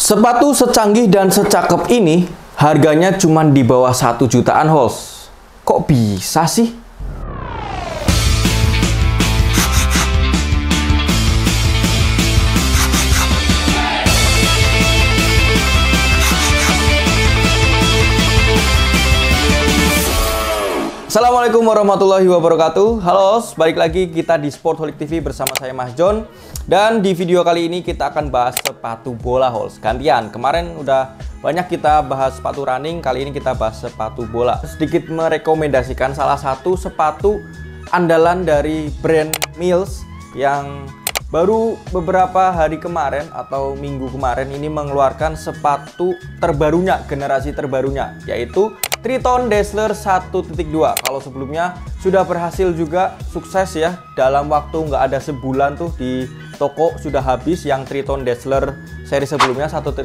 Sepatu secanggih dan secakep ini harganya cuma di bawah 1 jutaan, Hols. Kok bisa sih? Assalamualaikum warahmatullahi wabarakatuh. Halo, balik lagi kita di Sportholic TV bersama saya Mas John. Dan di video kali ini kita akan bahas sepatu bola, Hols. Gantian, kemarin udah banyak kita bahas sepatu running, kali ini kita bahas sepatu bola. Sedikit merekomendasikan salah satu sepatu andalan dari brand Mills yang baru beberapa hari kemarin atau minggu kemarin ini mengeluarkan sepatu terbarunya, generasi terbarunya, yaitu Triton Dazzler 1.2. Kalau sebelumnya sudah berhasil juga sukses ya, dalam waktu nggak ada sebulan tuh di toko sudah habis yang Triton Dazzler seri sebelumnya 1.1.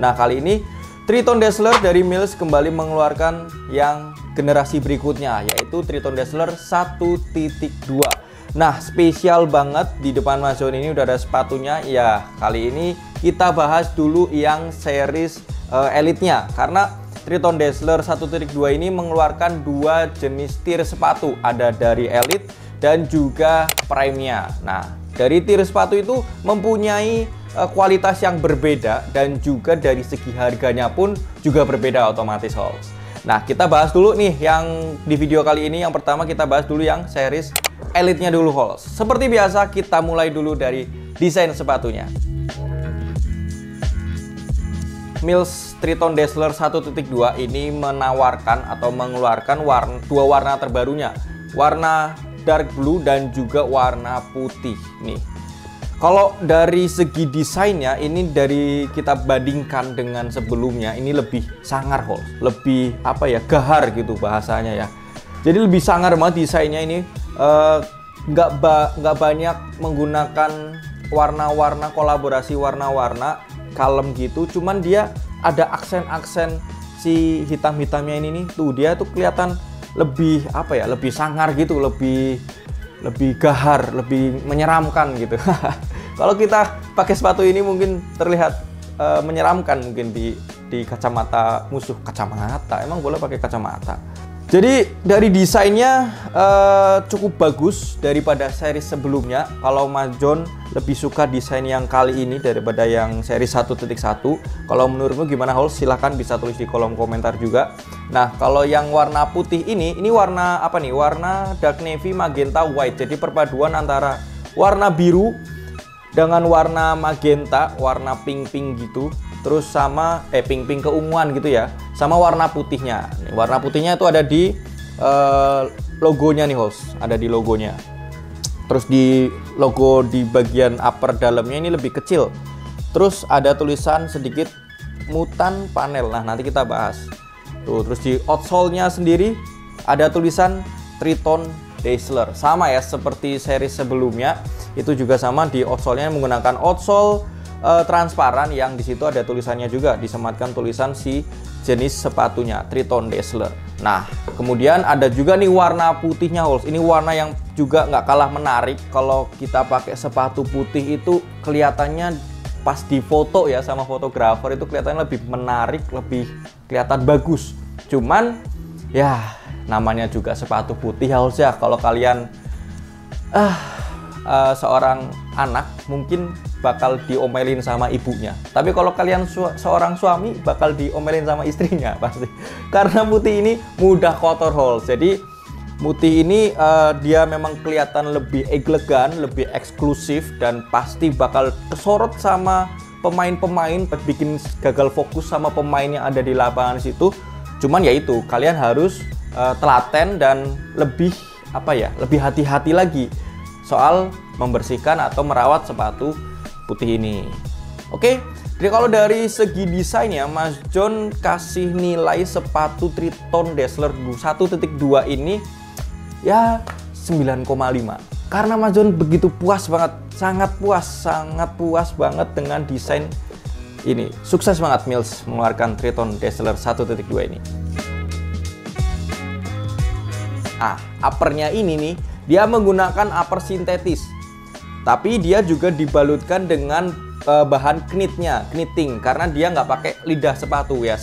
Nah, kali ini Triton Dazzler dari Mills kembali mengeluarkan yang generasi berikutnya, yaitu Triton Dazzler 1.2. Nah, spesial banget di depan Mas John ini udah ada sepatunya. Ya, kali ini kita bahas dulu yang series elite-nya, karena Triton Dazzler 1.2 ini mengeluarkan dua jenis tier sepatu, ada dari elite dan juga prime-nya. Nah, dari tier sepatu itu mempunyai kualitas yang berbeda dan juga dari segi harganya pun juga berbeda otomatis, Hols. Nah, kita bahas dulu nih yang di video kali ini. Yang pertama kita bahas dulu yang series elite-nya dulu, Hols. Seperti biasa kita mulai dulu dari desain sepatunya. Mills Triton Dazzler 1.2 ini menawarkan atau mengeluarkan dua warna terbarunya, warna dark blue dan juga warna putih nih. Kalau dari segi desainnya ini, dari kita bandingkan dengan sebelumnya, ini lebih sangar, Hols, lebih apa ya, gahar gitu bahasanya ya. Jadi lebih sangar banget desainnya ini, nggak banyak menggunakan warna-warna kolaborasi warna-warna kalem gitu, cuman dia ada aksen-aksen si hitam-hitamnya ini nih, tuh dia tuh kelihatan lebih apa ya, lebih sangar gitu, lebih gahar, lebih menyeramkan gitu. Kalau kita pakai sepatu ini mungkin terlihat menyeramkan mungkin di kacamata musuh. Kacamata, emang boleh pakai kacamata. Jadi dari desainnya cukup bagus daripada seri sebelumnya. Kalau Mas John lebih suka desain yang kali ini daripada yang seri 1.1. Kalau menurutmu gimana, Hols? Silahkan bisa tulis di kolom komentar juga. Nah, kalau yang warna putih ini warna apa nih? Warna dark navy, magenta, white. Jadi perpaduan antara warna biru dengan warna magenta, warna pink-pink gitu. Terus sama pink-pink keunguan gitu ya, sama warna putihnya. Nih, warna putihnya itu ada di logonya nih, Host, ada di logonya. Terus di logo di bagian upper dalamnya ini lebih kecil. Terus ada tulisan sedikit mutan panel. Nah, nanti kita bahas. Tuh, terus di outsole-nya sendiri ada tulisan Triton Dazzler. Sama ya seperti seri sebelumnya. Itu juga sama, di outsole-nya menggunakan outsole transparan yang di situ ada tulisannya juga, disematkan tulisan si jenis sepatunya Triton Dazzler. Nah, kemudian ada juga nih warna putihnya, Hols. Ini warna yang juga nggak kalah menarik. Kalau kita pakai sepatu putih itu kelihatannya pas di foto ya sama fotografer itu kelihatannya lebih menarik, lebih kelihatan bagus. Cuman ya namanya juga sepatu putih, Hols ya. Kalau kalian seorang anak mungkin bakal diomelin sama ibunya, tapi kalau kalian seorang suami bakal diomelin sama istrinya pasti, karena putih ini mudah kotor, Hols. Jadi putih ini dia memang kelihatan lebih elegan, lebih eksklusif, dan pasti bakal kesorot sama pemain-pemain, bikin gagal fokus sama pemain yang ada di lapangan situ. Cuman ya itu, kalian harus telaten dan lebih apa ya, lebih hati-hati lagi soal membersihkan atau merawat sepatu putih ini. Oke, jadi kalau dari segi desainnya, Mas John kasih nilai sepatu Triton Dazzler 1.2 ini ya 9,5. Karena Mas John begitu puas banget, sangat puas banget dengan desain ini. Sukses banget Mills mengeluarkan Triton Dazzler 1.2 ini. Uppernya ini nih, dia menggunakan upper sintetis. Tapi dia juga dibalutkan dengan bahan knitting, karena dia nggak pakai lidah sepatu ya,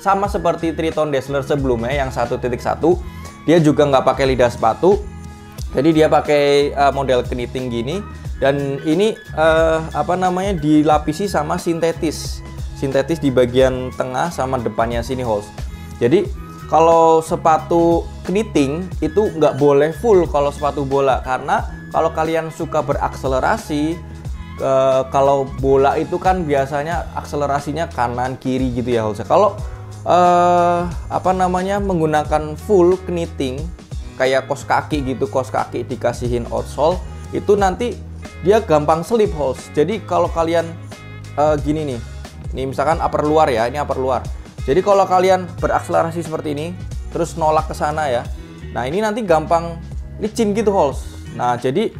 sama seperti Triton Dazzler sebelumnya yang 1.1, dia juga nggak pakai lidah sepatu, jadi dia pakai model knitting gini, dan ini dilapisi sama sintetis di bagian tengah sama depannya sini holes. Jadi kalau sepatu knitting itu nggak boleh full kalau sepatu bola, karena kalau kalian suka berakselerasi, kalau bola itu kan biasanya akselerasinya kanan kiri gitu ya holes. Kalau menggunakan full knitting kayak kaos kaki gitu, kaos kaki dikasihin outsole, itu nanti dia gampang slip holes. Jadi kalau kalian gini nih, ini misalkan upper luar ya, ini upper luar. Jadi kalau kalian berakselerasi seperti ini, terus nolak ke sana ya, nah ini nanti gampang licin gitu holes. Nah jadi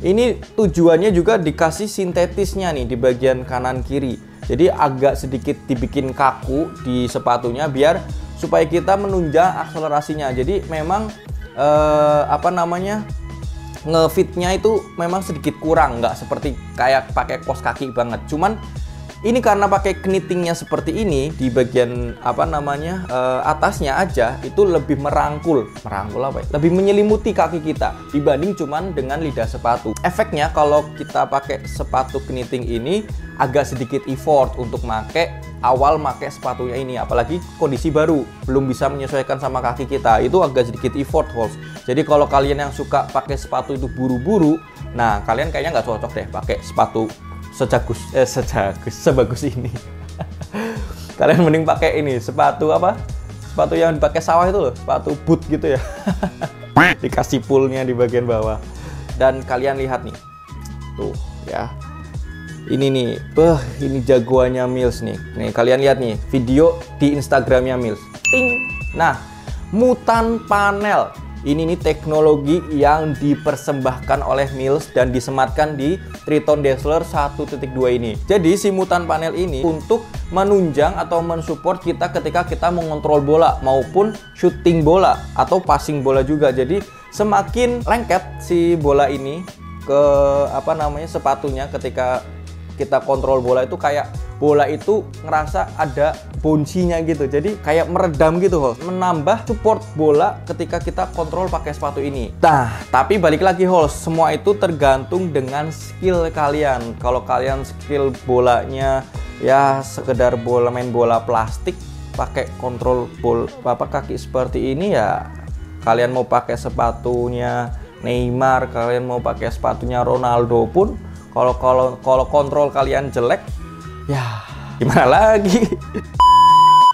ini tujuannya juga dikasih sintetisnya nih di bagian kanan kiri. Jadi agak sedikit dibikin kaku di sepatunya biar supaya kita menunjang akselerasinya. Jadi memang ngefitnya itu memang sedikit kurang, nggak seperti kayak pakai kaos kaki banget. Cuman ini karena pakai knittingnya seperti ini di bagian atasnya aja, itu lebih merangkul apa ya? Lebih menyelimuti kaki kita dibanding cuman dengan lidah sepatu. Efeknya kalau kita pakai sepatu knitting ini agak sedikit effort untuk pakai sepatunya ini, apalagi kondisi baru belum bisa menyesuaikan sama kaki kita, itu agak sedikit effort holes. Jadi kalau kalian yang suka pakai sepatu itu buru-buru, nah kalian kayaknya nggak cocok deh pakai sepatu sebagus ini. Kalian mending pakai ini sepatu yang dipakai sawah itu loh, sepatu boot gitu ya. Dikasih pullnya di bagian bawah. Dan kalian lihat nih, tuh ya, ini nih, ini jagoannya Mills nih. Nih kalian lihat nih video di Instagramnya Mills. Ting. Nah, Mutan Panel. Ini nih teknologi yang dipersembahkan oleh Mills dan disematkan di Triton Dazzler 1.2 ini. Jadi si Mutan Panel ini untuk menunjang atau mensupport kita ketika kita mengontrol bola maupun shooting bola atau passing bola juga. Jadi semakin lengket si bola ini ke sepatunya, ketika kita kontrol bola itu kayak bola itu ngerasa ada bouncy-nya gitu, jadi kayak meredam gitu holes, menambah support bola ketika kita kontrol pakai sepatu ini. Nah tapi balik lagi holes, semua itu tergantung dengan skill kalian. Kalau kalian skill bolanya ya sekedar main bola plastik pakai kontrol kaki seperti ini, ya kalian mau pakai sepatunya Neymar, kalian mau pakai sepatunya Ronaldo pun, kalau kontrol kalian jelek, ya gimana lagi.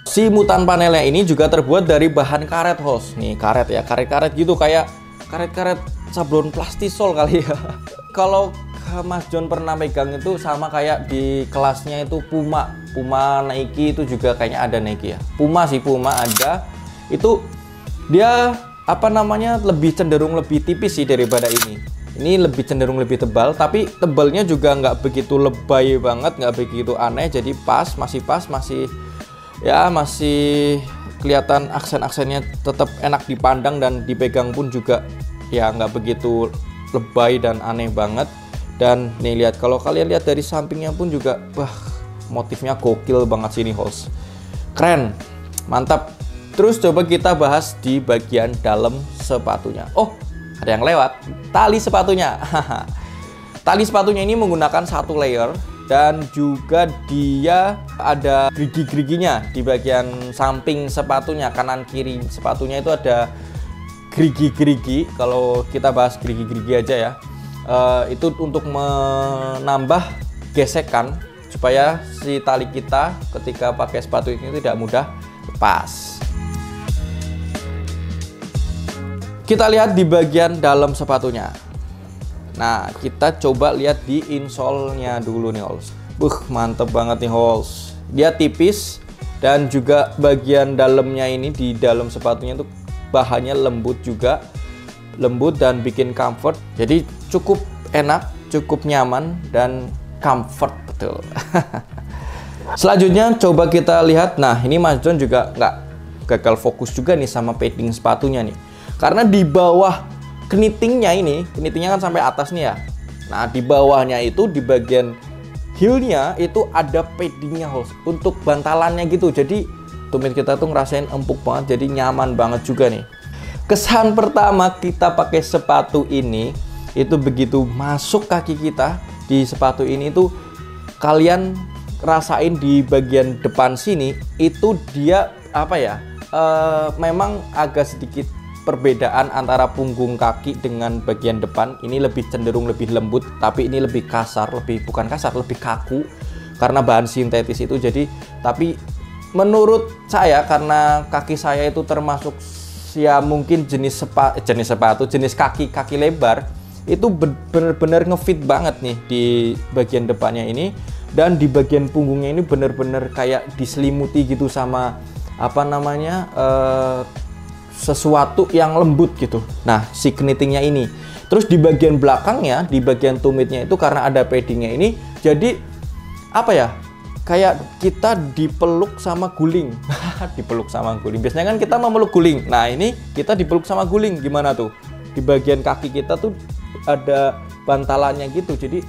Si Mutan Panelnya ini juga terbuat dari bahan karet holes. Nih karet ya, karet-karet gitu, kayak karet-karet sablon plastisol kali ya. Kalau Mas John pernah megang itu sama kayak di kelasnya itu Puma Nike, itu juga kayaknya ada Nike ya. Puma ada. Itu dia lebih cenderung lebih tipis sih daripada ini. Ini lebih cenderung lebih tebal, tapi tebalnya juga nggak begitu lebay banget, nggak begitu aneh. Jadi masih kelihatan aksen-aksennya, tetap enak dipandang dan dipegang pun juga ya nggak begitu lebay dan aneh banget. Dan nih lihat, kalau kalian lihat dari sampingnya pun juga, motifnya gokil banget sini holes. Keren, mantap. Terus coba kita bahas di bagian dalam sepatunya. Oh, ada yang lewat, tali sepatunya. Tali sepatunya ini menggunakan satu layer, dan juga dia ada gerigi-geriginya di bagian samping sepatunya, kanan kiri sepatunya itu ada gerigi-gerigi. Kalau kita bahas gerigi-gerigi aja ya, itu untuk menambah gesekan supaya si tali kita ketika pakai sepatu ini tidak mudah lepas. Kita lihat di bagian dalam sepatunya. Nah, kita coba lihat di insole-nya dulu nih holes. Mantep banget nih holes. Dia tipis, dan juga bagian dalamnya ini di dalam sepatunya tuh bahannya lembut juga. Lembut dan bikin comfort. Jadi cukup enak, cukup nyaman, dan comfort betul. Selanjutnya coba kita lihat. Nah, ini Mas John juga nggak gagal fokus juga nih sama padding sepatunya nih. Karena di bawah knittingnya kan sampai atas nih ya. Nah di bawahnya itu di bagian heelnya itu ada paddingnya host untuk bantalannya gitu. Jadi tumit kita tuh ngerasain empuk banget, jadi nyaman banget juga nih. Kesan pertama kita pakai sepatu ini itu begitu masuk kaki kita di sepatu ini tuh kalian rasain di bagian depan sini itu dia apa ya? Memang agak sedikit perbedaan antara punggung kaki dengan bagian depan. Ini lebih cenderung lebih lembut, tapi ini lebih kasar, bukan kasar, lebih kaku karena bahan sintetis itu. Jadi tapi menurut saya karena kaki saya itu termasuk ya mungkin jenis kaki lebar, itu bener-bener ngefit banget nih di bagian depannya ini, dan di bagian punggungnya ini bener-bener kayak diselimuti gitu sama apa namanya sesuatu yang lembut gitu. Nah, si knittingnya ini. Terus di bagian belakangnya, di bagian tumitnya itu karena ada paddingnya ini, jadi apa ya? Kayak kita dipeluk sama guling. Dipeluk sama guling. Biasanya kan kita memeluk guling. Nah, ini kita dipeluk sama guling. Gimana tuh? Di bagian kaki kita tuh ada bantalannya gitu. Jadi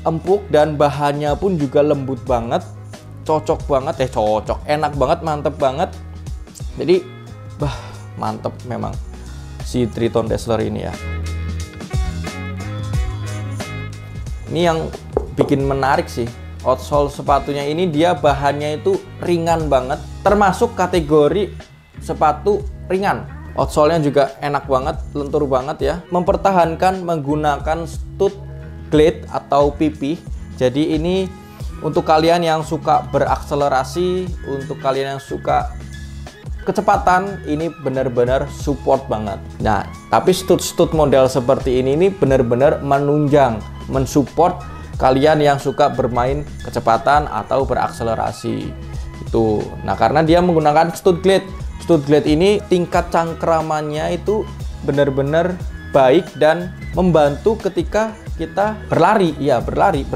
empuk dan bahannya pun juga lembut banget. Cocok banget enak banget, mantep banget. Jadi mantep memang si Triton Dazzler ini ya. Ini yang bikin menarik sih. Outsole sepatunya ini dia bahannya itu ringan banget, termasuk kategori sepatu ringan. Outsole-nya juga enak banget, lentur banget ya. Mempertahankan menggunakan stud glade atau pipih. Jadi ini untuk kalian yang suka berakselerasi, untuk kalian yang suka kecepatan, ini benar-benar support banget. Nah, tapi stud model seperti ini benar-benar menunjang, mensupport kalian yang suka bermain kecepatan atau berakselerasi itu. Nah, karena dia menggunakan stud glade ini tingkat cangkramannya itu benar-benar baik dan membantu ketika kita berlari. Ya, berlari.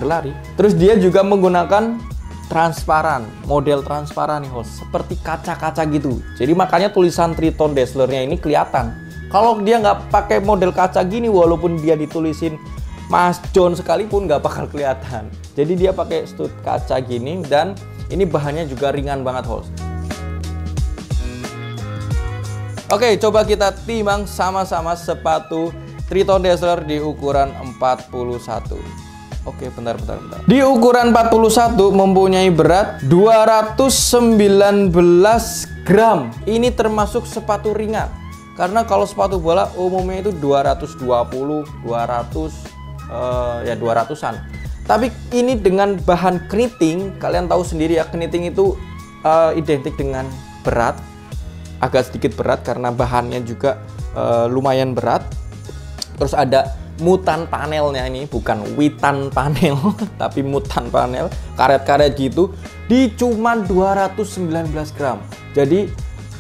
Terus dia juga menggunakan transparan, model transparan nih host, seperti kaca-kaca gitu. Jadi makanya tulisan Triton Dazzler-nya ini kelihatan. Kalau dia nggak pakai model kaca gini, walaupun dia ditulisin Mas John sekalipun nggak bakal kelihatan. Jadi dia pakai stud kaca gini, dan ini bahannya juga ringan banget host. Oke, coba kita timbang sama-sama sepatu Triton Dazzler di ukuran 41. Oke, bentar. Di ukuran 41 mempunyai berat 219 gram. Ini termasuk sepatu ringan. Karena kalau sepatu bola umumnya itu 220, 200-an. Tapi ini dengan bahan knitting, kalian tahu sendiri ya, knitting itu identik dengan berat, agak sedikit berat karena bahannya juga lumayan berat. Terus ada mutan panelnya, ini bukan witan panel tapi mutan panel, karet-karet gitu, di cuman 219 gram. Jadi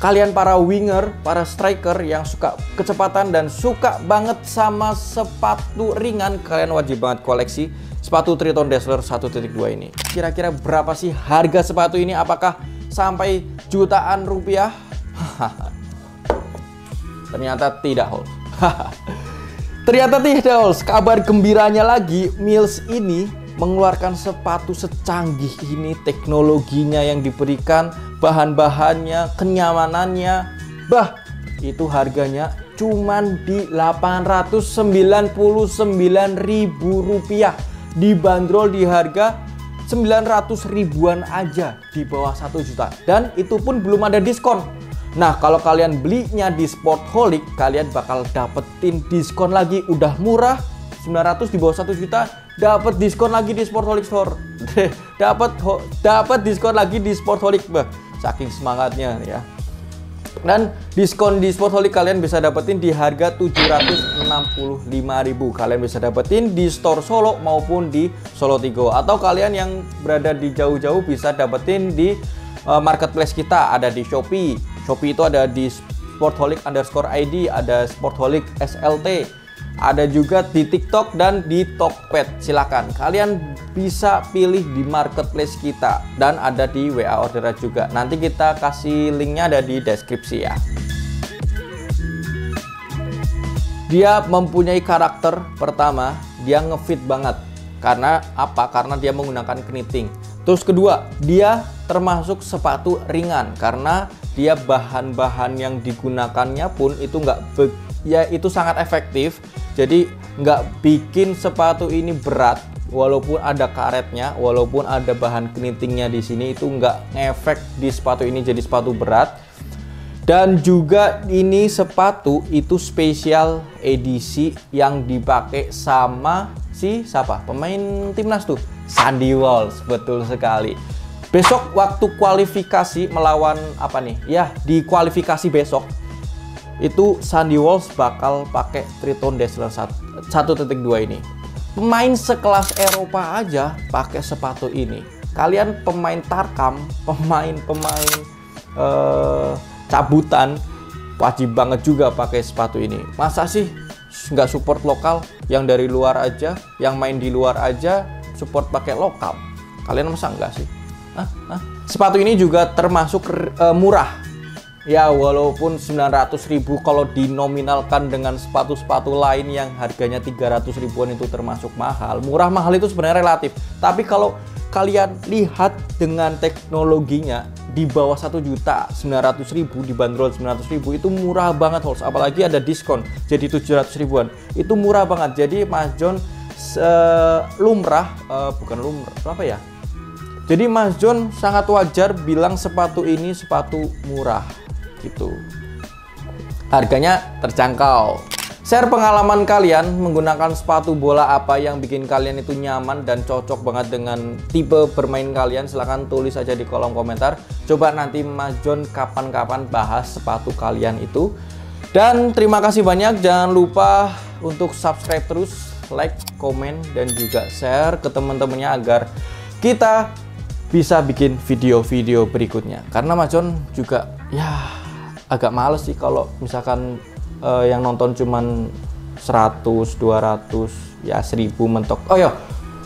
kalian para winger, para striker yang suka kecepatan dan suka banget sama sepatu ringan, kalian wajib banget koleksi sepatu Triton Dazzler 1.2 ini. Kira-kira berapa sih harga sepatu ini? Apakah sampai jutaan rupiah? Ternyata tidak host. Ternyata tidak host. Kabar gembiranya lagi, Mills ini mengeluarkan sepatu secanggih ini, teknologinya yang diberikan, bahan-bahannya, kenyamanannya, itu harganya cuman di Rp899.000, dibanderol di harga 900 ribuan aja, di bawah 1 juta, dan itu pun belum ada diskon. Nah, kalau kalian belinya di Sportholic, kalian bakal dapetin diskon lagi. Udah murah 900 di bawah 1 juta, dapat diskon lagi di Sportholic Store. dapat diskon lagi di Sportholic. Saking semangatnya ya. Dan diskon di Sportholic kalian bisa dapetin di harga 765.000. Kalian bisa dapetin di store Solo maupun di Solo Tigo. Atau kalian yang berada di jauh-jauh bisa dapetin di marketplace kita, ada di Shopee. Shopee itu ada di sportholic_id, ada Sportholic SLT, ada juga di TikTok dan di Tokped. Silakan kalian bisa pilih di marketplace kita, dan ada di WA orderan juga. Nanti kita kasih linknya, ada di deskripsi ya. Dia mempunyai karakter, pertama dia ngefit banget. Karena apa? Karena dia menggunakan kniting. Terus kedua, dia termasuk sepatu ringan karena dia bahan-bahan yang digunakannya pun itu itu sangat efektif. Jadi nggak bikin sepatu ini berat, walaupun ada karetnya, walaupun ada bahan knitingnya di sini, itu nggak ngefek di sepatu ini jadi sepatu berat. Dan juga ini sepatu itu spesial edisi yang dipakai sama siapa? Pemain timnas tuh, Sandy Walsh, betul sekali. Besok waktu kualifikasi melawan apa nih? Ya, di kualifikasi besok itu Sandy Walsh bakal pakai Triton Dazzler 1.2 ini. Pemain sekelas Eropa aja pakai sepatu ini. Kalian pemain tarkam, pemain cabutan, wajib banget juga pakai sepatu ini. Masa sih nggak support lokal, yang dari luar aja, yang main di luar aja support pakai lokal? Kalian masa enggak sih? Sepatu ini juga termasuk murah. Ya, walaupun 900.000 kalau dinominalkan dengan sepatu-sepatu lain yang harganya 300 ribuan itu termasuk mahal. Murah-mahal itu sebenarnya relatif. Tapi kalau kalian lihat dengan teknologinya, di bawah 1.900.000, dibanderol 900.000, itu murah banget, Holz. Apalagi ada diskon jadi 700 ribuan, itu murah banget. Jadi Mas John jadi Mas John sangat wajar bilang sepatu ini sepatu murah gitu. Harganya terjangkau. Share pengalaman kalian menggunakan sepatu bola apa yang bikin kalian itu nyaman dan cocok banget dengan tipe bermain kalian. Silahkan tulis aja di kolom komentar. Coba nanti Mas John kapan-kapan bahas sepatu kalian itu. Dan terima kasih banyak. Jangan lupa untuk subscribe terus, like, komen, dan juga share ke teman-temannya agar kita bisa bikin video-video berikutnya. Karena Mas John juga ya agak males sih kalau misalkan yang nonton cuman 100, 200, ya 1000 mentok. Oh ya,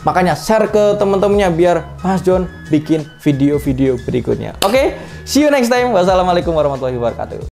makanya share ke temen-temennya biar Mas John bikin video-video berikutnya. Oke, see you next time. Wassalamualaikum warahmatullahi wabarakatuh.